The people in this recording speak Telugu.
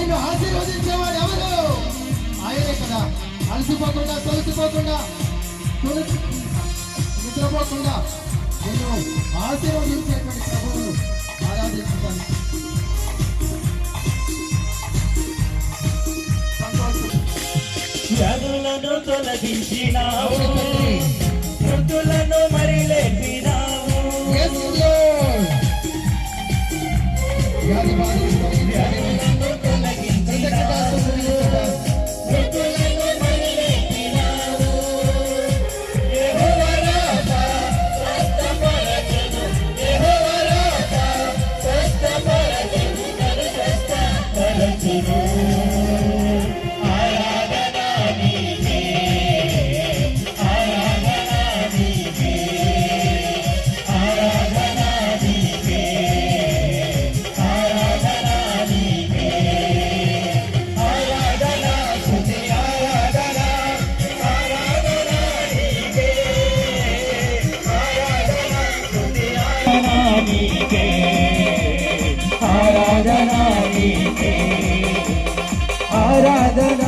నిన్ను ఆశీర్వదించేవాడు ఎవరు? ఆయనే కదా. అలసిపోకుండా తొలసిపోకుండా నిద్రపోకుండా నిన్ను ఆశీర్వదించేటువంటి ప్రభువును ఆరాధించుతాను. వ్యాధులను తొలగించినావు, మృతులను మరి లేపినావు. వ్యాధులను తొలగించినావు, మృతులను మరి లేపినావు. యెహోవా రాఫా స్వస్థపరచును, యెహోవా రాఫా స్వస్థపరచును, నన్ను స్వస్థపరచును. ఆరాధనా నీకే, ఆరాధనా